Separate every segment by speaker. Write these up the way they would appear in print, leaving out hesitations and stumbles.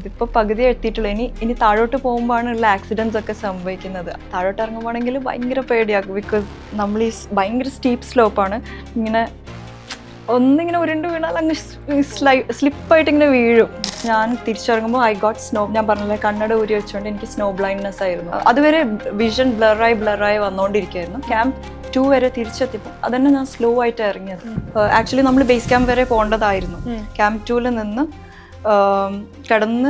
Speaker 1: ഇതിപ്പോൾ പകുതി എത്തിയിട്ടുള്ളൂ. ഇനി താഴോട്ട് പോകുമ്പോഴാണ് ഉള്ള ആക്സിഡൻസ് ഒക്കെ സംഭവിക്കുന്നത്. താഴോട്ട് ഇറങ്ങുമ്പോഴാണെങ്കിൽ ഭയങ്കര പേടിയാക്കും. ബിക്കോസ് നമ്മൾ ഈ ഭയങ്കര സ്റ്റീപ്പ് സ്ലോപ്പാണ്. ഇങ്ങനെ ഒന്നിങ്ങനെ ഉരുണ്ട് വീണാൽ അങ്ങ് സ്ലിപ്പായിട്ട് ഇങ്ങനെ വീഴും. ഞാൻ തിരിച്ചിറങ്ങുമ്പോൾ ഐ ഗോട്ട് സ്നോ, ഞാൻ പറഞ്ഞില്ലേ കണ്ണട ഊരി വെച്ചുകൊണ്ട് എനിക്ക് സ്നോ ബ്ലൈൻഡ്നെസ് ആയിരുന്നു. അതുവരെ വിഷൻ ബ്ലറായി വന്നുകൊണ്ടിരിക്കുകയായിരുന്നു. ക്യാമ്പ് 2 വരെ തിരിച്ചെത്തിയപ്പോൾ അതന്നെ ഞാൻ സ്ലോ ആയിട്ട് ഇറങ്ങിയത്. ആക്ച്വലി നമ്മൾ ബേസ് ക്യാമ്പ് വരെ പോകേണ്ടതായിരുന്നു. ക്യാമ്പ് 2 നിന്ന് കിടന്ന്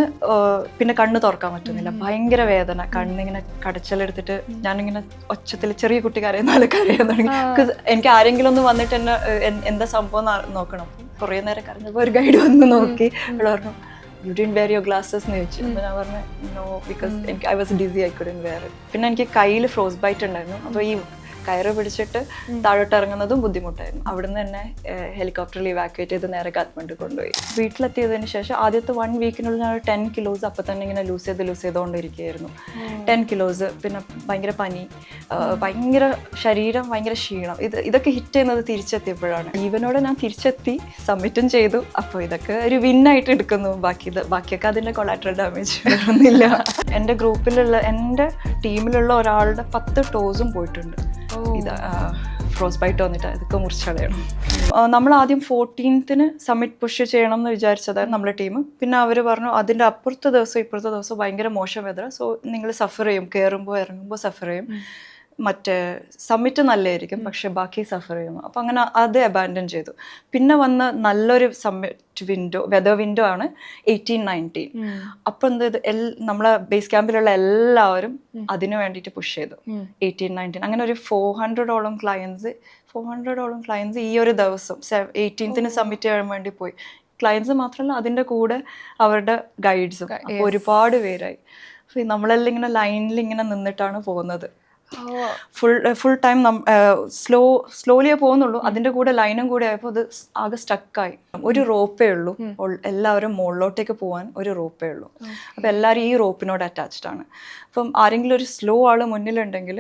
Speaker 1: പിന്നെ കണ്ണ് തുറക്കാൻ പറ്റുന്നില്ല. ഭയങ്കര വേദന, കണ്ണിങ്ങനെ കടച്ചലെടുത്തിട്ട് ഞാനിങ്ങനെ ഒച്ചത്തിൽ ചെറിയ കുട്ടിക്കാരെയും കരയാൻ തുടങ്ങി. എനിക്ക് ആരെങ്കിലും ഒന്ന് വന്നിട്ട് എന്നെ എന്താ സംഭവം നോക്കണം. കുറേ നേരം കരഞ്ഞപ്പോൾ ഒരു ഗൈഡ് വന്ന് നോക്കി പറഞ്ഞു you didn't wear your glasses എന്ന് ചോദിച്ചു. അപ്പോൾ ഞാൻ പറഞ്ഞു നോ, ബിക്കോസ് എനിക്ക് I was dizzy, I couldn't wear it. പിന്നെ എനിക്ക് കയ്യിൽ ഫ്രോസ് ബൈറ്റ് ഉണ്ടായിരുന്നു. അപ്പോൾ ഈ കയറ് പിടിച്ചിട്ട് താഴോട്ട് ഇറങ്ങുന്നതും ബുദ്ധിമുട്ടായിരുന്നു. അവിടുന്ന് തന്നെ ഹെലികോപ്റ്ററിൽ ഇവാക്യുവേറ്റ് ചെയ്ത് നേരെ കാഠ്മണ്ഡു കൊണ്ടുപോയി. വീട്ടിലെത്തിയതിന് ശേഷം ആദ്യത്തെ 1 വീക്കിനുള്ളിൽ ഞാൻ 10 കിലോസ് അപ്പം തന്നെ ഇങ്ങനെ ലൂസ് ചെയ്തുകൊണ്ടിരിക്കുകയായിരുന്നു. 10 കിലോസ്. പിന്നെ ഭയങ്കര പനി, ഭയങ്കര ശരീരം, ഭയങ്കര ക്ഷീണം. ഇതൊക്കെ ഹിറ്റ് ചെയ്യുന്നത് തിരിച്ചെത്തിയപ്പോഴാണ്. ഈവനോടെ ഞാൻ തിരിച്ചെത്തി, സബ്മിറ്റും ചെയ്തു. അപ്പോൾ ഇതൊക്കെ ഒരു വിന്നായിട്ട് എടുക്കുന്നു. ബാക്കിയൊക്കെ അതിൻ്റെ കൊളാറ്ററൽ ഡാമേജ് ഒന്നുമില്ല. എൻ്റെ ഗ്രൂപ്പിലുള്ള, എൻ്റെ ടീമിലുള്ള ഒരാളുടെ 10 ടോസും പോയിട്ടുണ്ട്. ഇത് ഫ്രോസ് ബൈറ്റ് വന്നിട്ട് ഇതൊക്കെ മുറിച്ചളയണം. നമ്മൾ ആദ്യം 14th സമ്മിറ്റ് പുഷ് ചെയ്യണം എന്ന് വിചാരിച്ചതായിരുന്നു നമ്മുടെ ടീം. പിന്നെ അവർ പറഞ്ഞു അതിൻ്റെ അപ്പുറത്തെ ദിവസം ഇപ്പുറത്തെ ദിവസം ഭയങ്കര മോശം വെതർ, സോ നിങ്ങൾ സഫർ ചെയ്യും, കയറുമ്പോൾ ഇറങ്ങുമ്പോൾ സഫർ ചെയ്യും. മറ്റേ സമ്മിറ്റ് നല്ലതായിരിക്കും, പക്ഷെ ബാക്കി സഫർ ചെയ്യുന്നു. അപ്പം അങ്ങനെ അത് അബാൻഡൻ ചെയ്തു. പിന്നെ വന്ന നല്ലൊരു സമ്മിറ്റ് വെതർ വിൻഡോ ആണ് 18-19. അപ്പം എന്ത് നമ്മളെ ബേസ് ക്യാമ്പിലുള്ള എല്ലാവരും അതിനു വേണ്ടിയിട്ട് പുഷ് ചെയ്തു. 18-19 അങ്ങനെ ഒരു 400ഓളം ക്ലയൻസ് ഈ ഒരു ദിവസം 18th സബ്മിറ്റ് ചെയ്യാൻ വേണ്ടി പോയി. ക്ലയൻസ് മാത്രമല്ല, അതിൻ്റെ കൂടെ അവരുടെ ഗൈഡ്സും. അപ്പോൾ ഒരുപാട് പേരായി. നമ്മളെല്ലാം ഇങ്ങനെ ലൈനിൽ ഇങ്ങനെ നിന്നിട്ടാണ് പോകുന്നത്. ഫുൾ ടൈം സ്ലോലിയേ പോകുന്നുള്ളൂ. അതിൻ്റെ കൂടെ ലൈനും കൂടെ ആയപ്പോൾ അത് ആകെ സ്റ്റക്കായി. ഒരു റോപ്പേ ഉള്ളൂ, എല്ലാവരും മുകളിലോട്ടേക്ക് പോകാൻ ഒരു റോപ്പേ ഉള്ളൂ. അപ്പം എല്ലാവരും ഈ റോപ്പിനോട് അറ്റാച്ച്ഡ് ആണ്. അപ്പം ആരെങ്കിലും ഒരു സ്ലോ ആൾ മുന്നിലുണ്ടെങ്കിൽ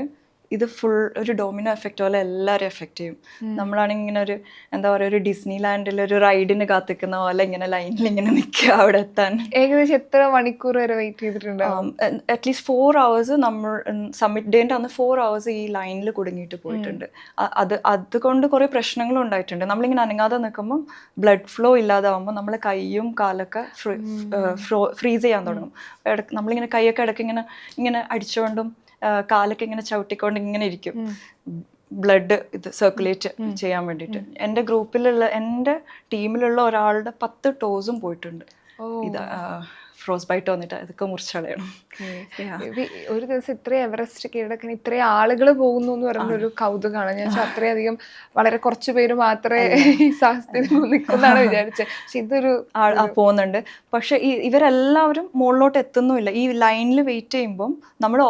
Speaker 1: ഇത് ഫുൾ ഒരു ഡോമിനോ എഫക്റ്റ് പോലെ എല്ലാവരും എഫക്റ്റ് ചെയ്യും. നമ്മളാണെങ്കിൽ ഇങ്ങനെ ഒരു എന്താ പറയുക, ഒരു ഡിസ്നി ലാൻഡിൽ ഒരു റൈഡിന് കാത്തിക്കുന്ന പോലെ ഇങ്ങനെ ലൈനിൽ ഇങ്ങനെ നിൽക്കുക അവിടെ എത്താൻ.
Speaker 2: ഏകദേശം എത്ര മണിക്കൂർ വരെ വെയിറ്റ് ചെയ്തിട്ടുണ്ടാവും?
Speaker 1: At least 4 hours. നമ്മൾ സബ്മിറ്റ് ഡേൻ്റെ അന്ന് 4 hours ഈ ലൈനിൽ കുടുങ്ങിയിട്ട് പോയിട്ടുണ്ട്. അതുകൊണ്ട് കുറേ പ്രശ്നങ്ങളും ഉണ്ടായിട്ടുണ്ട്. നമ്മളിങ്ങനെ അനങ്ങാതെ നിൽക്കുമ്പം ബ്ലഡ് ഫ്ലോ ഇല്ലാതാവുമ്പോൾ നമ്മളെ കൈയും കാലൊക്കെ ഫ്രീസ് ചെയ്യാൻ തുടങ്ങും. നമ്മളിങ്ങനെ കൈയൊക്കെ ഇടയ്ക്ക് ഇങ്ങനെ അടിച്ചുകൊണ്ടും കാലൊക്കെ ഇങ്ങനെ ചവിട്ടിക്കൊണ്ട് ഇങ്ങനെ ഇരിക്കും, ബ്ലഡ് സർക്കുലേറ്റ് ചെയ്യാൻ വേണ്ടിയിട്ട്. എൻ്റെ ഗ്രൂപ്പിലുള്ള, എൻ്റെ ടീമിലുള്ള ഒരാളുടെ 10 ടോസും പോയിട്ടുണ്ട്. ഇത് ഫ്രോസ് ബൈറ്റ് വന്നിട്ട് ഇതൊക്കെ മുറിച്ചളയണം.
Speaker 2: ഒരു ദിവസം ഇത്രയും എവറസ്റ്റ് കീഴടക്കാൻ ഇത്രയും ആളുകൾ പോകുന്നു എന്ന് പറയുന്നൊരു കൗതുകമാണ്. ഞാൻ അത്രയധികം വളരെ കുറച്ച് പേര് മാത്രമേ ഈ സാഹസത്തിൽ നിൽക്കുന്നതാണ് വിചാരിച്ചത്. പക്ഷെ ഇതൊരു
Speaker 1: പോകുന്നുണ്ട്. പക്ഷെ ഇവരെല്ലാവരും മുകളിലോട്ട് എത്തുന്നുമില്ല. ഈ ലൈനിൽ വെയിറ്റ് ചെയ്യുമ്പം നമ്മൾ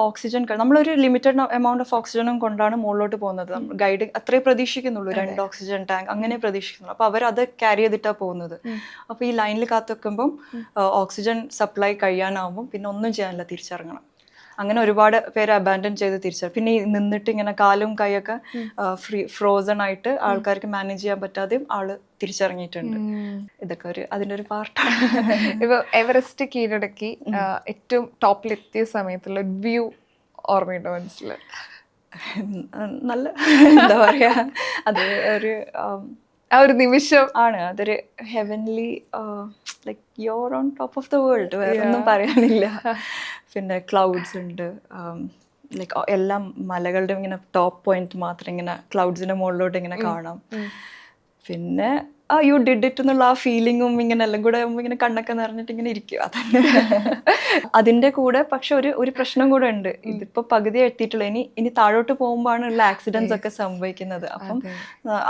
Speaker 1: നമ്മളൊരു ലിമിറ്റഡ് എമൗണ്ട് ഓഫ് ഓക്സിജനും കൊണ്ടാണ് മുകളിലോട്ട് പോകുന്നത്. ഗൈഡ് അത്രേ പ്രതീക്ഷിക്കുന്നുള്ളൂ, 2 ഓക്സിജൻ ടാങ്ക് അങ്ങനെ പ്രതീക്ഷിക്കുന്നുള്ളൂ. അപ്പോൾ അവരത് ക്യാരി ചെയ്തിട്ടാണ് പോകുന്നത്. അപ്പോൾ ഈ ലൈനിൽ കാത്തു വെക്കുമ്പം ഓക്സിജൻ സപ്ലൈ കഴിയാനാവുമ്പം പിന്നെ ഒന്നും ചെയ്യാനില്ല, തിരിച്ചിറങ്ങണം. അങ്ങനെ ഒരുപാട് പേര് അബാൻഡൻ ചെയ്ത് തിരിച്ചു. പിന്നെ ഈ നിന്നിട്ട് ഇങ്ങനെ കാലും കൈയൊക്കെ ഫ്രോസൺ ആയിട്ട് ആൾക്കാർക്ക് മാനേജ് ചെയ്യാൻ പറ്റാതെയും ആള് തിരിച്ചിറങ്ങിയിട്ടുണ്ട്. ഇതൊക്കെ അതിൻ്റെ ഒരു പാർട്ടാണ്.
Speaker 2: ഇപ്പൊ എവറസ്റ്റ് കീഴടക്കി ഏറ്റവും ടോപ്പിലെത്തിയ സമയത്തുള്ള വ്യൂ ഓർമ്മയുണ്ടോ? മനസ്സിലായി
Speaker 1: നല്ല എന്താ പറയാ, അത് ഒരു നിമിഷം ആണ്. അതൊരു heavenly, like your own top of the world, വേറെ ഒന്നും പറയാനില്ല. പിന്നെ ക്ലൗഡ്സ് ഉണ്ട്, ലൈക്ക് എല്ലാ മലകളുടെയും ഇങ്ങനെ ടോപ്പ് പോയിന്റ് മാത്രം ഇങ്ങനെ ക്ലൗഡ്സിന്റെ മുകളിലോട്ട് ഇങ്ങനെ കാണാം. പിന്നെ യു ഡിഡ് ഇറ്റ് എന്നുള്ള ആ ഫീലിങ്ങും ഇങ്ങനെ എല്ലാം കൂടെ ഇങ്ങനെ കണ്ണൊക്കെ നിറഞ്ഞിട്ട് ഇങ്ങനെ ഇരിക്കും. അതന്നെ. അതിൻ്റെ കൂടെ പക്ഷെ ഒരു പ്രശ്നം കൂടെ ഉണ്ട്. ഇതിപ്പോൾ പകുതി എത്തിയിട്ടുള്ളൂ. ഇനി താഴോട്ട് പോകുമ്പോഴാണ് ഉള്ള ആക്സിഡൻസ് ഒക്കെ സംഭവിക്കുന്നത്. അപ്പം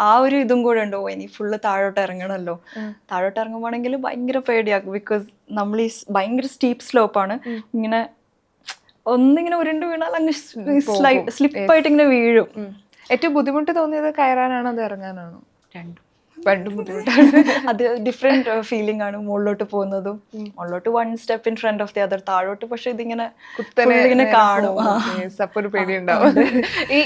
Speaker 1: ആ ഒരു ഇതും കൂടെ ഉണ്ടോ, ഇനി ഫുള്ള് താഴോട്ട് ഇറങ്ങണമല്ലോ. താഴോട്ട് ഇറങ്ങുമ്പോഴാണെങ്കിൽ ഭയങ്കര പേടിയാക്കും. ബിക്കോസ് നമ്മൾ ഈ ഭയങ്കര സ്റ്റീപ്പ് സ്ലോപ്പാണ്. ഇങ്ങനെ ഒന്നിങ്ങനെ ഉരുണ്ട് വീണാൽ അങ്ങ് സ്ലിപ്പായിട്ട് ഇങ്ങനെ വീഴും.
Speaker 2: ഏറ്റവും ബുദ്ധിമുട്ട് തോന്നിയത് കയറാനാണോ അത് ഇറങ്ങാനാണോ?
Speaker 1: രണ്ടും.
Speaker 2: പണ്ടും ബുദ്ധിമുട്ടാണ്.
Speaker 1: അത് ഡിഫറെന്റ് ഫീലിംഗ് ആണ് മുകളിലോട്ട് പോകുന്നതും. മുകളിലോട്ട് 1 step in front of the other, താഴോട്ട് പക്ഷെ ഇതിങ്ങനെ
Speaker 2: കുത്തനെ
Speaker 1: ഇങ്ങനെ
Speaker 2: നേരെ
Speaker 1: കാണും.
Speaker 2: പോകും. Yes, അപ്പൊ ഒരു പേടിയുണ്ടാവും.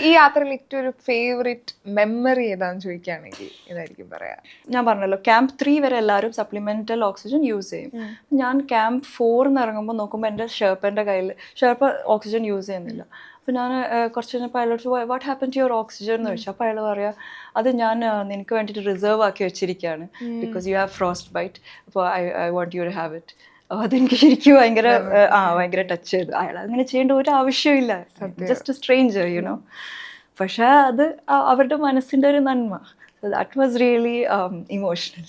Speaker 2: ഈ യാത്രയിൽ ഏറ്റവും ഒരു ഫേവറേറ്റ് മെമ്മറി ഏതാന്ന് ചോദിക്കുകയാണെങ്കിൽ ഇതായിരിക്കും പറയാ.
Speaker 1: ഞാൻ പറഞ്ഞല്ലോ ക്യാമ്പ് 3 വരെ എല്ലാവരും സപ്ലിമെന്റൽ ഓക്സിജൻ യൂസ് ചെയ്യും. ഞാൻ ക്യാമ്പ് 4 ഇറങ്ങുമ്പോൾ നോക്കുമ്പോൾ എൻ്റെ ഷെർപ്പൻ്റെ കയ്യിൽ ഷെർപ്പ ഓക്സിജൻ യൂസ് ചെയ്യുന്നില്ല. അപ്പോൾ ഞാൻ കുറച്ച് കഴിഞ്ഞപ്പോൾ അയാളോട് what happen to your oxygen എന്ന് ചോദിച്ചു. അപ്പോൾ അയാൾ പറയാ അത് ഞാൻ നിനക്ക് വേണ്ടിയിട്ട് റിസർവ് ആക്കി വെച്ചിരിക്കുകയാണ്, because you have frostbite, അപ്പോൾ I want you to have it. അപ്പോൾ അതെനിക്ക് ശരിക്കും ഭയങ്കര ടച്ച് ചെയ്തു. അയാൾ അങ്ങനെ ചെയ്യേണ്ട ഒരു ആവശ്യമില്ല, ജസ്റ്റ് സ്ട്രേഞ്ചർ യുനോ. പക്ഷേ അത് അവരുടെ മനസ്സിൻ്റെ ഒരു നന്മ. That was really emotional.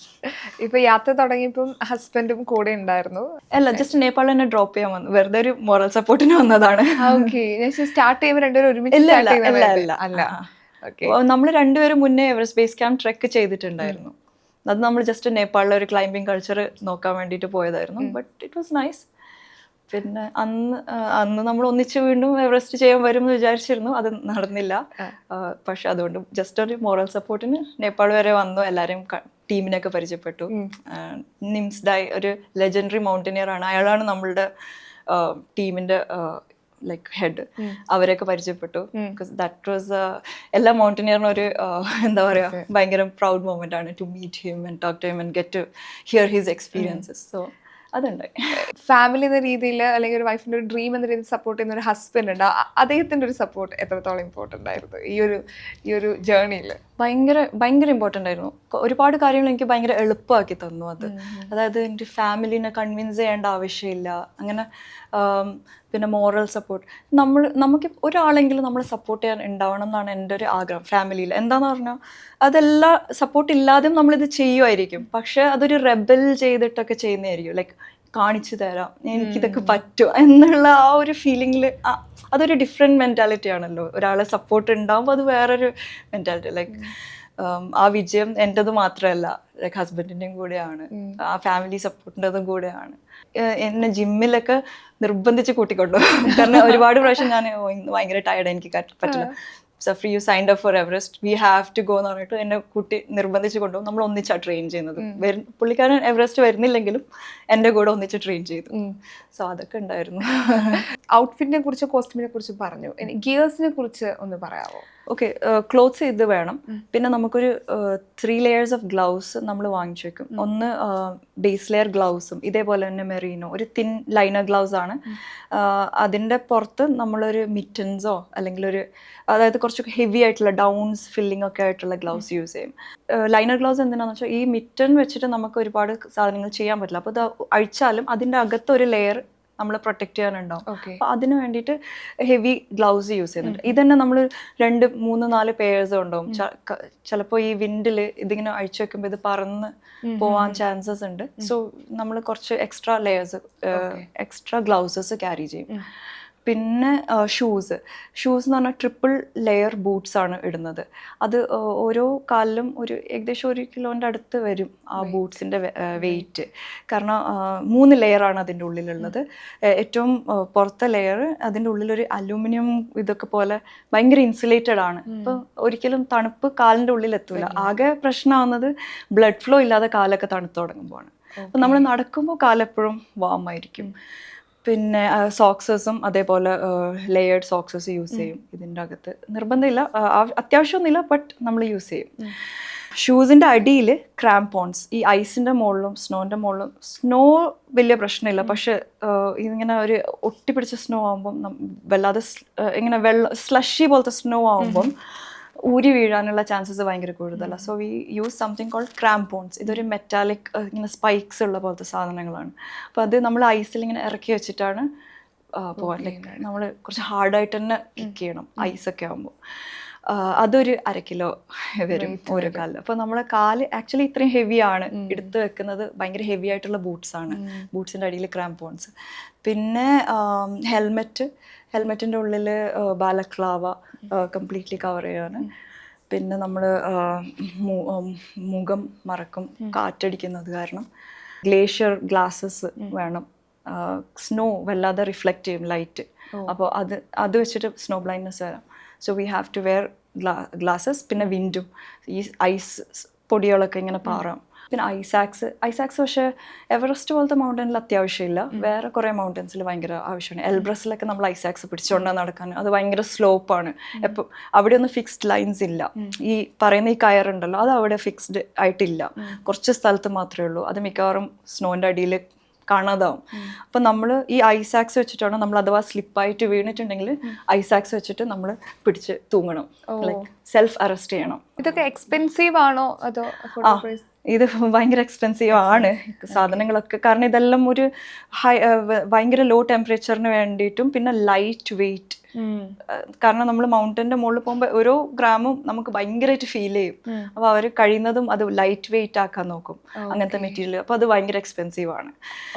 Speaker 2: ഇപ്പൊ യാത്ര തുടങ്ങിയപ്പം ഹസ്ബൻഡും കൂടെ ഉണ്ടായിരുന്നു?
Speaker 1: അല്ല, ജസ്റ്റ് നേപ്പാളിൽ തന്നെ ഡ്രോപ്പ് ചെയ്യാൻ വന്നു, വെറുതെ ഒരു മോറൽ സപ്പോർട്ടിന് വന്നതാണ്.
Speaker 2: ഓക്കെ, സ്റ്റാർട്ട് ചെയ്യുമ്പോൾ രണ്ടുപേരും ഒരുമിച്ച് അല്ല.
Speaker 1: നമ്മൾ രണ്ടുപേരും മുന്നേ എവറസ്റ്റ് ബേസ് ക്യാമ്പ് ട്രെക്ക് ചെയ്തിട്ടുണ്ടായിരുന്നു. അത് നമ്മൾ ജസ്റ്റ് നേപ്പാളിലെ ഒരു ക്ലൈംബിംഗ് കൾച്ചർ നോക്കാൻ വേണ്ടിയിട്ട് പോയതായിരുന്നു. But it was nice. പിന്നെ അന്ന് നമ്മൾ ഒന്നിച്ച് വീണ്ടും എവറസ്റ്റ് ചെയ്യാൻ വരും എന്ന് വിചാരിച്ചിരുന്നു, അത് നടന്നില്ല. പക്ഷെ അതുകൊണ്ട് ജസ്റ്റ് ഒരു മോറൽ സപ്പോർട്ടിന് നേപ്പാൾ വരെ വന്നു, എല്ലാവരെയും ടീമിനൊക്കെ പരിചയപ്പെട്ടു. നിംസ്ഡായ് ഒരു ലെജൻഡറി മൗണ്ടനിയർ ആണ്, അയാളാണ് നമ്മളുടെ ടീമിന്റെ ലൈക്ക് ഹെഡ്. അവരെയൊക്കെ പരിചയപ്പെട്ടു. ബിക്കോസ് ദാറ്റ് വാസ് എല്ലാ മൗണ്ടനിയറിനും ഒരു എന്താ പറയുക ഭയങ്കര പ്രൗഡ് മൊമെന്റ് ആണ് to meet him and talk to him and get to hear his experiences. So അതുണ്ടായി.
Speaker 2: ഫാമിലി എന്ന രീതിയിൽ അല്ലെങ്കിൽ ഒരു വൈഫിന്റെ ഒരു ഡ്രീം എന്ന രീതിയിൽ സപ്പോർട്ട് ചെയ്യുന്ന ഒരു ഹസ്ബൻഡ് ഉണ്ട്. അദ്ദേഹത്തിന്റെ ഒരു സപ്പോർട്ട് എത്രത്തോളം ഇമ്പോർട്ടൻ്റ് ആയിരുന്നു ഈ ഒരു ജേർണിയിൽ?
Speaker 1: ഭയങ്കര ഇമ്പോർട്ടൻ്റ് ആയിരുന്നു. ഒരുപാട് കാര്യങ്ങൾ എനിക്ക് ഭയങ്കര എളുപ്പമാക്കി തന്നു അത്. അതായത് എൻ്റെ ഫാമിലിനെ കൺവിൻസ് ചെയ്യേണ്ട ആവശ്യമില്ല അങ്ങനെ. പിന്നെ മോറൽ സപ്പോർട്ട്, നമുക്ക് ഒരാളെങ്കിലും നമ്മളെ സപ്പോർട്ട് ചെയ്യാൻ ഉണ്ടാവണം എന്നാണ് എൻ്റെ ഒരു ആഗ്രഹം ഫാമിലിയിൽ. എന്താന്ന് പറഞ്ഞാൽ അതെല്ലാം സപ്പോർട്ട് ഇല്ലാതെയും നമ്മളിത് ചെയ്യുമായിരിക്കും, പക്ഷെ അതൊരു റെബൽ ചെയ്തിട്ടൊക്കെ ചെയ്യുന്നതായിരിക്കും. ലൈക്ക് കാണിച്ചു തരാം എനിക്കിതൊക്കെ പറ്റും എന്നുള്ള ആ ഒരു ഫീലിങ്ങിൽ, അതൊരു ഡിഫറെൻറ്റ് മെൻറ്റാലിറ്റി ആണല്ലോ. ഒരാളെ സപ്പോർട്ട് ഉണ്ടാകുമ്പോൾ അത് വേറൊരു മെൻറ്റാലിറ്റി. ലൈക്ക് ആ വിജയം എൻ്റെത് മാത്രമല്ല, ലൈക്ക് ഹസ്ബൻഡിൻ്റെയും കൂടെയാണ്, ആ ഫാമിലി സപ്പോർട്ടിൻ്റെതും കൂടെയാണ്. എന്നെ ജിമ്മിലൊക്കെ നിർബന്ധിച്ച് കൂട്ടിക്കൊണ്ടുപോകും. കാരണം ഒരുപാട് പ്രാവശ്യം ഞാൻ ഇന്ന് ഭയങ്കര ടയർഡ്, എനിക്ക് പറ്റില്ല, സഫ്രി you signed up for Everest, we have to go എന്ന് പറഞ്ഞിട്ട് എന്നെ കുട്ടി നിർബന്ധിച്ച് കൊണ്ടുപോകും. നമ്മൾ ഒന്നിച്ചാണ് ട്രെയിൻ ചെയ്യുന്നത്. പുള്ളിക്കാരൻ എവറസ്റ്റ് വരുന്നില്ലെങ്കിലും എൻ്റെ കൂടെ ഒന്നിച്ച് ട്രെയിൻ ചെയ്തു. സോ അതൊക്കെ ഉണ്ടായിരുന്നു.
Speaker 2: ഔട്ട്ഫിറ്റിനെ കുറിച്ച് കോസ്റ്റ്യൂമിനെ കുറിച്ച് പറഞ്ഞു, ഗിയേഴ്സിനെ കുറിച്ച് ഒന്ന് പറയാമോ?
Speaker 1: ഓക്കെ, ക്ലോത്ത്സ് ഇത് വേണം. പിന്നെ നമുക്കൊരു 3 layers ഓഫ് ഗ്ലൗസ് നമ്മൾ വാങ്ങിച്ചു വെക്കും. ഒന്ന് ബേസ് ലെയർ ഗ്ലൗസും ഇതേപോലെ തന്നെ മെറീനോ ഒരു തിൻ ലൈനർ ഗ്ലൗസ് ആണ്. അതിൻ്റെ പുറത്ത് നമ്മളൊരു മിറ്റൻസോ അല്ലെങ്കിൽ അതായത് കുറച്ചൊക്കെ ഹെവി ആയിട്ടുള്ള ഡൗൺസ് ഫില്ലിംഗ് ഒക്കെ ആയിട്ടുള്ള ഗ്ലൗസ് യൂസ് ചെയ്യും. ലൈനർ ഗ്ലൗസ് എന്തിനാണെന്ന് വെച്ചാൽ ഈ മിറ്റൻ വെച്ചിട്ട് നമുക്ക് ഒരുപാട് സാധനങ്ങൾ ചെയ്യാൻ പറ്റില്ല. അപ്പോൾ ഇത് അഴിച്ചാലും അതിൻ്റെ അകത്തൊരു ലെയർ നമ്മൾ പ്രൊട്ടക്ട് ചെയ്യാനുണ്ടാവും. അപ്പോൾ അതിന് വേണ്ടിയിട്ട് ഹെവി ഗ്ലൗസ് യൂസ് ചെയ്യുന്നുണ്ട്. ഇതന്നെ നമ്മൾ 2, 3, 4 പേഴ്സ് ഉണ്ടാവും. ചിലപ്പോൾ ഈ വിൻഡിൽ ഇതിങ്ങനെ അഴിച്ചു വെക്കുമ്പോൾ ഇത് പറന്ന് പോവാൻ ചാൻസസ് ഉണ്ട്. സോ നമ്മൾ കുറച്ച് എക്സ്ട്രാ എക്സ്ട്രാ ഗ്ലൗസസ് ക്യാരി ചെയ്യും. പിന്നെ ഷൂസ് എന്ന് പറഞ്ഞാൽ 3 ലെയർ ബൂട്ട്സ് ആണ് ഇടുന്നത്. അത് ഓരോ കാലിലും ഏകദേശം 1 കിലോൻ്റെ അടുത്ത് വരും ആ ബൂട്ട്സിൻ്റെ വെയിറ്റ്. കാരണം 3 ലെയറാണ് അതിൻ്റെ ഉള്ളിലുള്ളത്. ഏറ്റവും പുറത്തെ ലെയർ അതിൻ്റെ ഉള്ളിലൊരു അലൂമിനിയം ഇതൊക്കെ പോലെ ഭയങ്കര ഇൻസുലേറ്റഡ് ആണ്. അപ്പോൾ ഒരിക്കലും തണുപ്പ് കാലിൻ്റെ ഉള്ളിൽ എത്തൂല. ആകെ പ്രശ്നമാവുന്നത് ബ്ലഡ് ഫ്ലോ ഇല്ലാതെ കാലൊക്കെ തണുത്ത് തുടങ്ങുമ്പോൾ ആണ്. അപ്പോൾ നമ്മൾ നടക്കുമ്പോൾ കാലെപ്പോഴും വാം ആയിരിക്കും. പിന്നെ സോക്സസും അതേപോലെ ലെയേർഡ് സോക്സസ് യൂസ് ചെയ്യും. ഇതിൻ്റെ അകത്ത് നിർബന്ധമില്ല, അത്യാവശ്യമൊന്നുമില്ല, ബട്ട് നമ്മൾ യൂസ് ചെയ്യും. ഷൂസിൻ്റെ അടിയിൽ ക്രാംപോൺസ്, ഈ ഐസിൻ്റെ മുകളിലും സ്നോൻ്റെ മുകളിലും. സ്നോ വലിയ പ്രശ്നമില്ല, പക്ഷെ ഇതിങ്ങനെ ഒരു ഒട്ടിപ്പിടിച്ച സ്നോ ആകുമ്പം വല്ലാതെ ഇങ്ങനെ സ്ലഷി പോലത്തെ സ്നോ ആകുമ്പം ഊരി വീഴാനുള്ള ചാൻസസ് ഭയങ്കര കൂടുതലാണ്. So we use something called crampons. ഇതൊരു മെറ്റാലിക് ഇങ്ങനെ സ്പൈക്സ് ഉള്ള പോലത്തെ സാധനങ്ങളാണ്. അപ്പോൾ അത് നമ്മൾ ഐസിൽ ഇങ്ങനെ ഇറക്കി വെച്ചിട്ടാണ് പോകാൻ. ലൈക്ക് നമ്മൾ കുറച്ച് ഹാർഡായിട്ട് തന്നെ കിക്ക് ചെയ്യണം ഐസൊക്കെ ആകുമ്പോൾ. അതൊരു 1/2 കിലോ വരും ഓരോ കാലിൽ. അപ്പോൾ നമ്മളെ കാല് ആക്ച്വലി ഇത്രയും ഹെവിയാണ് എടുത്ത് വെക്കുന്നത്. ഭയങ്കര ഹെവി ആയിട്ടുള്ള ബൂട്ട്സ് ആണ്. ബൂട്ട്സിൻ്റെ അടിയിൽ ക്രാംപോൺസ്. പിന്നെ ഹെൽമെറ്റിൻ്റെ ഉള്ളിൽ ബാലക്ലാവ കംപ്ലീറ്റ്ലി കവർ ചെയ്യാണ്. പിന്നെ നമ്മൾ മുഖം മറക്കും കാറ്റടിക്കുന്നത് കാരണം. ഗ്ലേഷ്യർ ഗ്ലാസസ് വേണം. സ്നോ വല്ലാതെ റിഫ്ലക്റ്റ് ചെയ്യും ലൈറ്റ്. അപ്പോൾ അത് വെച്ചിട്ട് സ്നോ ബ്ലൈൻഡ്നെസ് വരാം. So we have to wear glasses. പിന്നെ വിൻഡും ഈ ഐസ് പൊടികളൊക്കെ ഇങ്ങനെ പാറാം. പിന്നെ ഐസാക്സ് പക്ഷേ എവറസ്റ്റ് പോലത്തെ മൗണ്ടനിൽ അത്യാവശ്യമില്ല. വേറെ കുറേ മൗണ്ടൻസിൽ ഭയങ്കര ആവശ്യമാണ്. എൽബ്രസിലൊക്കെ നമ്മൾ ഐസാക്സ് പിടിച്ചുകൊണ്ട് നടക്കാൻ, അത് ഭയങ്കര സ്ലോപ്പാണ്. എപ്പോൾ അവിടെ ഒന്നും ഫിക്സ്ഡ് ലൈൻസ് ഇല്ല. ഈ പറയുന്ന ഈ കയറുണ്ടല്ലോ, അത് അവിടെ ഫിക്സ്ഡ് ആയിട്ടില്ല. കുറച്ച് സ്ഥലത്ത് മാത്രമേ ഉള്ളൂ. അത് മിക്കവാറും സ്നോൻ്റെ അടിയിൽ കാണാതാവും. അപ്പം നമ്മൾ ഈ ഐസാക്സ് വെച്ചിട്ടാണ് നമ്മൾ അഥവാ സ്ലിപ്പായിട്ട് വീണിട്ടുണ്ടെങ്കിൽ ഐസാക്സ് വെച്ചിട്ട് നമ്മൾ പിടിച്ച് തൂങ്ങണം. ലൈക്ക് സെൽഫ് അറസ്റ്റ് ചെയ്യണം.
Speaker 2: ഇതൊക്കെ എക്സ്പെൻസീവ് ആണോ അതോ
Speaker 1: ഇത് ഭയങ്കര എക്സ്പെൻസീവ് ആണ് സാധനങ്ങളൊക്കെ. കാരണം ഇതെല്ലാം ഒരു ഭയങ്കര ലോ ടെമ്പറേച്ചറിന് വേണ്ടിയിട്ടും പിന്നെ ലൈറ്റ് വെയിറ്റ്. കാരണം നമ്മൾ മൗണ്ടൻ്റെ മുകളിൽ പോകുമ്പോൾ ഓരോ ഗ്രാമും നമുക്ക് ഭയങ്കരമായിട്ട് ഫീൽ ചെയ്യും. അപ്പോൾ അവർ കഴിയുന്നതും അത് ലൈറ്റ് വെയിറ്റ് ആക്കാൻ നോക്കും, അങ്ങനത്തെ മെറ്റീരിയൽ. അപ്പോൾ അത് ഭയങ്കര എക്സ്പെൻസീവ് ആണ്.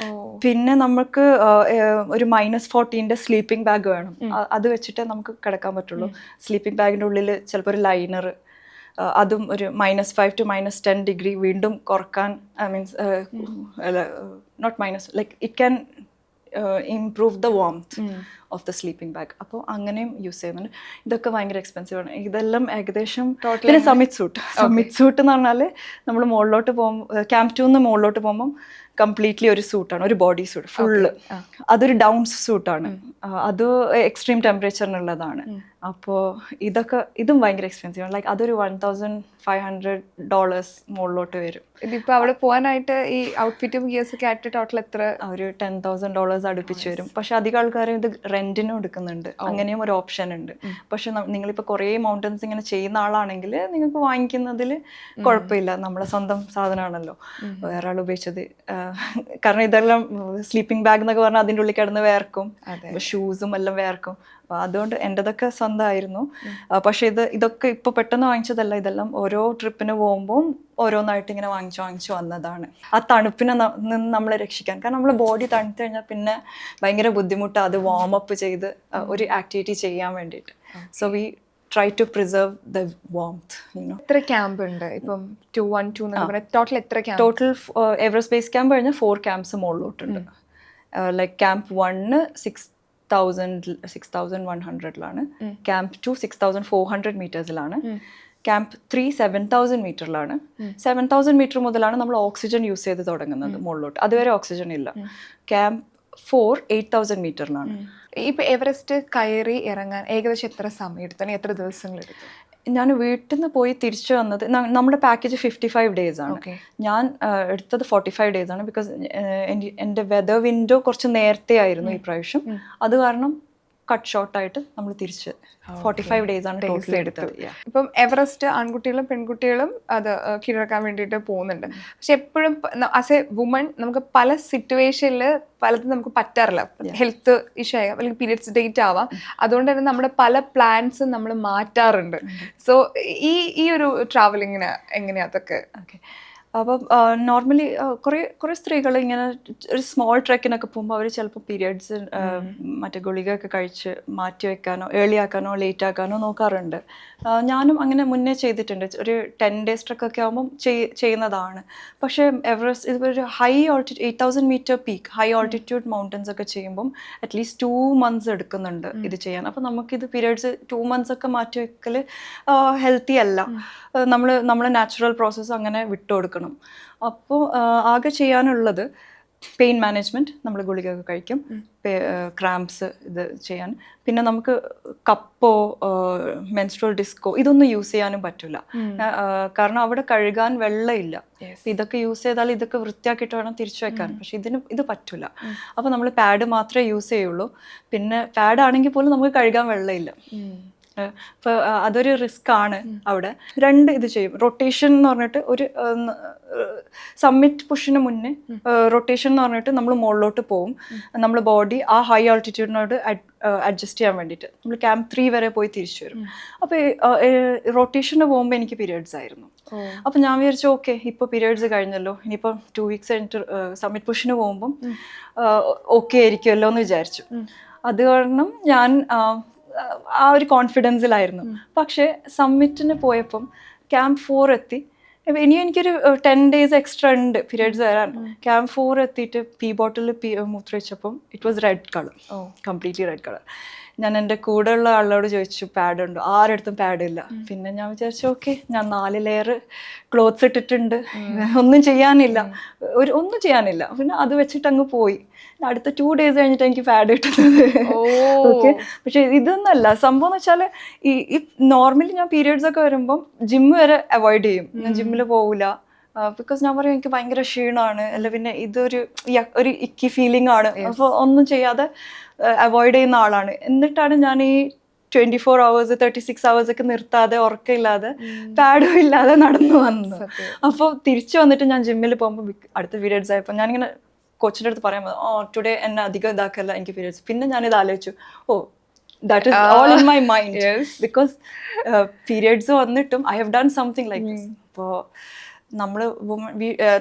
Speaker 1: പിന്നെ നമുക്ക് ഒരു -14 സ്ലീപ്പിംഗ് ബാഗ് വേണം. അത് വെച്ചിട്ടേ നമുക്ക് കിടക്കാൻ പറ്റുള്ളൂ. സ്ലീപ്പിംഗ് ബാഗിൻ്റെ ഉള്ളിൽ ചിലപ്പോൾ ഒരു ലൈനർ, അതും ഒരു -5 to -10 ഡിഗ്രി വീണ്ടും കുറക്കാൻ, means not minus, like it can improve the warmth of the sleeping bag. അപ്പോൾ അങ്ങനെയും യൂസ് ചെയ്യുന്നുണ്ട്. ഇതൊക്കെ ഭയങ്കര എക്സ്പെൻസീവ് ആണ്. ഇതെല്ലാം ഏകദേശം. പിന്നെ സമ്മിറ്റ് സൂട്ട് എന്ന് പറഞ്ഞാൽ നമ്മൾ മുകളിലോട്ട് പോകുമ്പോൾ, ക്യാമ്പ് 2 മുകളിലോട്ട് പോകുമ്പം കംപ്ലീറ്റ്ലി ഒരു സൂട്ടാണ്, ഒരു ബോഡി സൂട്ട് ഫുള്ള്. അതൊരു ഡൗൺസ് സൂട്ടാണ്. അത് എക്സ്ട്രീം ടെമ്പറേച്ചറിനുള്ളതാണ്. അപ്പോൾ ഇതും ഭയങ്കര എക്സ്പെൻസീവ് ആണ്. ലൈക്ക് അതൊരു $1,500 മുകളിലോട്ട് വരും.
Speaker 2: ഇതിപ്പോൾ അവിടെ പോകാനായിട്ട് ഈ ഔട്ട്ഫിറ്റും ഗിയേഴ്സൊക്കെ ആയിട്ട് ടോട്ടൽ എത്ര?
Speaker 1: ഒരു $10,000 അടുപ്പിച്ച് വരും. പക്ഷെ അധികം ആൾക്കാരും ഇത് റെന്റിനും എടുക്കുന്നുണ്ട്. അങ്ങനെയും ഒരു ഓപ്ഷൻ ഉണ്ട്. പക്ഷെ നിങ്ങളിപ്പോൾ കുറേ മൗണ്ടൻസ് ഇങ്ങനെ ചെയ്യുന്ന ആളാണെങ്കിൽ നിങ്ങൾക്ക് വാങ്ങിക്കുന്നതിൽ കുഴപ്പമില്ല. നമ്മളെ സ്വന്തം സാധനമാണല്ലോ, വേറെ ആൾ ഉപയോഗിച്ചത്. കാരണം ഇതെല്ലാം സ്ലീപ്പിംഗ് ബാഗ് എന്നൊക്കെ പറഞ്ഞാൽ അതിൻ്റെ ഉള്ളിൽ കിടന്ന് വേർക്കും, ഷൂസും എല്ലാം വേർക്കും. അപ്പോൾ അതുകൊണ്ട് എൻ്റെതൊക്കെ സ്വന്തമായിരുന്നു. പക്ഷേ ഇതൊക്കെ ഇപ്പോൾ പെട്ടെന്ന് വാങ്ങിച്ചതല്ല. ഇതെല്ലാം ഓരോ ട്രിപ്പിന് പോകുമ്പോൾ ഓരോന്നായിട്ട് ഇങ്ങനെ വാങ്ങിച്ചു വന്നതാണ്. ആ തണുപ്പിനെ നിന്ന് നമ്മളെ രക്ഷിക്കാൻ. കാരണം നമ്മളെ ബോഡി തണുത്ത് കഴിഞ്ഞാൽ പിന്നെ ഭയങ്കര ബുദ്ധിമുട്ടാണ് അത് വാമപ്പ് ചെയ്ത് ഒരു ആക്ടിവിറ്റി ചെയ്യാൻ വേണ്ടിയിട്ട്. So we try to preserve the warmth, you know.
Speaker 2: എത്ര ക്യാമ്പ് ഉണ്ട് ഇപ്പം 212 എന്ന് പറഞ്ഞാൽ? ടോട്ടൽ എത്ര camp?
Speaker 1: Total Everest base camp കഴിഞ്ഞാൽ 4 ക്യാമ്പ്സ് മുകളിലോട്ടുണ്ട്. ലൈക്ക് ക്യാമ്പ് 1 6,100-ലാണ്, ക്യാമ്പ് 2 6,400 മീറ്റേഴ്സിലാണ്, ക്യാമ്പ് 3 7,000 മീറ്ററിലാണ്. 7,000 മീറ്റർ മുതലാണ് നമ്മൾ ഓക്സിജൻ യൂസ് ചെയ്ത് തുടങ്ങുന്നത് മുകളിലോട്ട്. അതുവരെ ഓക്സിജൻ ഇല്ല. ക്യാമ്പ് 4 8,000 മീറ്ററിലാണ്.
Speaker 2: ഇപ്പൊ എവറസ്റ്റ് കയറി ഇറങ്ങാൻ ഏകദേശം എത്ര സമയം എടുത്തു? എത്ര ദിവസങ്ങൾ എടുത്തു?
Speaker 1: ഞാൻ വീട്ടിൽ നിന്ന് പോയി തിരിച്ചു വന്നത്, നമ്മുടെ പാക്കേജ് 55 days ആണ്. ഞാൻ എടുത്തത് 45 days ആണ്. ബിക്കോസ് എൻ്റെ വെതർ വിൻഡോ കുറച്ച് നേരത്തെ ആയിരുന്നു ഈ പ്രാവശ്യം. അത് കാരണം കട്ട് ഷോർട്ടായിട്ട് നമ്മൾ തിരിച്ച് 45 days ആണ് ടോട്ടൽ എടുത്തത്.
Speaker 2: ഇപ്പം എവറസ്റ്റ് ആൺകുട്ടികളും പെൺകുട്ടികളും അത് കീഴടക്കാൻ വേണ്ടിയിട്ട് പോകുന്നുണ്ട്. പക്ഷെ എപ്പോഴും ആസ് എ വുമൺ നമുക്ക് പല സിറ്റുവേഷനിൽ പലതും നമുക്ക് പറ്റാറില്ല. ഹെൽത്ത് ഇഷ്യൂ ആകാം, അല്ലെങ്കിൽ പീരിയഡ്സ് ഡേറ്റ് ആവാം. അതുകൊണ്ട് തന്നെ നമ്മുടെ പല പ്ലാൻസും നമ്മൾ മാറ്റാറുണ്ട്. സോ ഈ ഒരു ട്രാവലിങ്ങിന് എങ്ങനെയാ അതൊക്കെ?
Speaker 1: ഓക്കെ, അപ്പം നോർമലി കുറേ സ്ത്രീകൾ ഇങ്ങനെ ഒരു സ്മോൾ ട്രെക്കിനൊക്കെ പോകുമ്പോൾ അവർ ചിലപ്പോൾ പീരിയഡ്സ് മറ്റേ ഗുളികയൊക്കെ കഴിച്ച് മാറ്റി വെക്കാനോ ഏർലി ആക്കാനോ ലേറ്റ് ആക്കാനോ നോക്കാറുണ്ട്. ഞാനും അങ്ങനെ മുന്നേ ചെയ്തിട്ടുണ്ട്. ഒരു 10 days ട്രെക്കൊക്കെ ആകുമ്പം ചെയ്യുന്നതാണ്. പക്ഷേ എവറസ്റ്റ് ഇതൊരു high altitude 8,000 metre peak high altitude mountains ഒക്കെ ചെയ്യുമ്പം അറ്റ്ലീസ്റ്റ് 2 months എടുക്കുന്നുണ്ട് ഇത് ചെയ്യാൻ. അപ്പോൾ നമുക്കിത് പീരിയഡ്സ് 2 months ഒക്കെ മാറ്റി വെക്കൽ ഹെൽത്തി അല്ല. നമ്മൾ നാച്ചുറൽ പ്രോസസ്സ് അങ്ങനെ വിട്ടുകൊടുക്കണം. അപ്പോൾ ആകെ ചെയ്യാനുള്ളത് പെയിൻ മാനേജ്മെൻറ്റ്, നമ്മൾ ഗുളികയൊക്കെ കഴിക്കും, ക്രാംപ്സ് ഇത് ചെയ്യാൻ. പിന്നെ നമുക്ക് കപ്പോ മെൻസ്ട്രൽ ഡിസ്കോ ഇതൊന്നും യൂസ് ചെയ്യാനും പറ്റില്ല. കാരണം അവിടെ കഴുകാൻ വെള്ളമില്ല. ഇതൊക്കെ യൂസ് ചെയ്താൽ ഇതൊക്കെ വൃത്തിയാക്കിയിട്ട് വേണം തിരിച്ചു വെക്കാൻ. പക്ഷെ ഇത് പറ്റില്ല. അപ്പോൾ നമ്മൾ പാഡ് മാത്രമേ യൂസ് ചെയ്യുള്ളൂ. പിന്നെ പാഡ് ആണെങ്കിൽ പോലും നമുക്ക് കഴുകാൻ വെള്ളമില്ല. അപ്പോൾ അതൊരു റിസ്ക് ആണ്. അവിടെ 2 ഇത് ചെയ്യും. റൊട്ടേഷൻ എന്ന് പറഞ്ഞിട്ട് ഒരു സമ്മിറ്റ് പുഷിന് മുന്നേ റൊട്ടേഷൻ എന്ന് പറഞ്ഞിട്ട് നമ്മൾ മുകളിലോട്ട് പോകും. നമ്മൾ ബോഡി ആ ഹൈ ആൾട്ടിറ്റ്യൂഡിനോട് അഡ്ജസ്റ്റ് ചെയ്യാൻ വേണ്ടിയിട്ട് നമ്മൾ ക്യാമ്പ് 3 വരെ പോയി തിരിച്ചു വരും. അപ്പോൾ റൊട്ടേഷന് പോകുമ്പോൾ എനിക്ക് പീരിയഡ്സ് ആയിരുന്നു. അപ്പോൾ ഞാൻ വിചാരിച്ചു ഓക്കെ ഇപ്പോൾ പീരിയഡ്സ് കഴിഞ്ഞല്ലോ, ഇനിയിപ്പോൾ 2 weeks കഴിഞ്ഞിട്ട് സമ്മിറ്റ് പുഷിന് പോകുമ്പം ഓക്കെ ആയിരിക്കുമല്ലോ എന്ന് വിചാരിച്ചു. അത് കാരണം ഞാൻ ആ ഒരു കോൺഫിഡൻസിലായിരുന്നു. പക്ഷേ സമ്മിറ്റിന് പോയപ്പം ക്യാമ്പ് 4 എത്തി. ഇനി എനിക്കൊരു 10 days എക്സ്ട്രാ ഉണ്ട് പീരിയഡ്സ് വരാൻ. ക്യാമ്പ് 4 എത്തിയിട്ട് പി ബോട്ടിൽ മൂത്രമൊഴിച്ചപ്പം it was red colour, completely red colour. ഞാൻ എൻ്റെ കൂടെ ഉള്ള ആളോട് ചോദിച്ചു പാഡ് ഉണ്ടോ, ആരടുത്തും പാഡ് ഇല്ല. പിന്നെ ഞാൻ വിചാരിച്ചു ഓക്കെ, ഞാൻ 4 ലെയർ ക്ലോത്ത്സ് ഇട്ടിട്ടുണ്ട്, ഒന്നും ചെയ്യാനില്ല, ഒന്നും ചെയ്യാനില്ല. പിന്നെ അത് വെച്ചിട്ട് അങ്ങ് പോയി. അടുത്ത 2 days കഴിഞ്ഞിട്ട് എനിക്ക് പാഡ് കിട്ടുന്നത്. ഓക്കെ, പക്ഷെ ഇതൊന്നല്ല സംഭവം എന്ന് വെച്ചാൽ ഈ നോർമലി ഞാൻ പീരിയഡ്സ് ഒക്കെ വരുമ്പം ജിമ്മ് വരെ അവോയ്ഡ് ചെയ്യും. ഞാൻ ജിമ്മിൽ പോവില്ല. ബിക്കോസ് ഞാൻ പറയും എനിക്ക് ഭയങ്കര ക്ഷീണമാണ്, അല്ല പിന്നെ ഇതൊരു ഒരു ഇക്കി ഫീലിംഗ് ആണ്. അപ്പോൾ ഒന്നും ചെയ്യാതെ അവോയ്ഡ് ചെയ്യുന്ന ആളാണ്. എന്നിട്ടാണ് ഞാൻ ഈ 24 hours 36 hours ഒക്കെ നിർത്താതെ ഉറക്കമില്ലാതെ പാഡും ഇല്ലാതെ നടന്നു വന്നത്. അപ്പോൾ തിരിച്ചു വന്നിട്ട് ഞാൻ ജിമ്മിൽ പോകുമ്പോൾ അടുത്ത പീരിയഡ്സ് ആയപ്പോൾ ഞാനിങ്ങനെ കോച്ചിൻ്റെ അടുത്ത് പറയാൻ ഓ ടുഡേ എന്നെ അധികം ഇതാക്കല്ല എനിക്ക് പീരിയഡ്സ്. പിന്നെ ഞാനിത് ആലോചിച്ചു, oh that is all in my mind. Because periods വന്നിട്ടും I have done something like this. അപ്പോൾ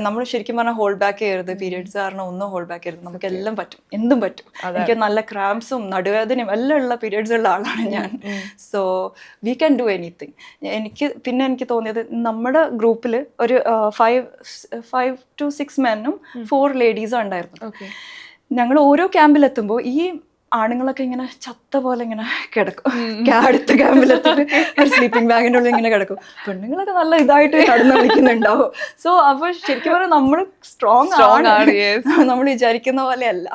Speaker 1: നമ്മൾ ശരിക്കും പറഞ്ഞാൽ ഹോൾഡ് ബാക്ക് ചെയ്യരുത്. പീരിയഡ്സ് കാരണം ഒന്നും ഹോൾഡ് ബാക്ക് ചെയ്യരുത്. നമുക്ക് എല്ലാം പറ്റും, എന്തും പറ്റും. എനിക്ക് നല്ല ക്രാംസും നടുവേദനയും എല്ലാം ഉള്ള പീരിയഡ്സ് ഉള്ള ആളാണ് ഞാൻ. So we can do anything. എനിക്ക് തോന്നിയത് നമ്മുടെ ഗ്രൂപ്പിൽ ഒരു 5 to 6 മെന്നും 4 ലേഡീസും ഉണ്ടായിരുന്നു. ഞങ്ങൾ ഓരോ ക്യാമ്പിലെത്തുമ്പോൾ ഈ ആണുങ്ങളൊക്കെ ഇങ്ങനെ ചത്ത പോലെ ഇങ്ങനെ കിടക്കും. അടുത്ത ക്യാമ്പിലെത്തിട്ട് ഒരു സ്ലീപ്പിംഗ് ബാഗിൻ്റെ ഉള്ളിൽ ഇങ്ങനെ കിടക്കും. പെണ്ണുങ്ങളൊക്കെ നല്ല ഇതായിട്ട് കടന്നു കളിക്കുന്നുണ്ടാവും. സോ അപ്പോൾ ശരിക്കും പറഞ്ഞാൽ നമ്മൾ സ്ട്രോങ് ആണ്, നമ്മൾ വിചാരിക്കുന്ന പോലെയല്ല.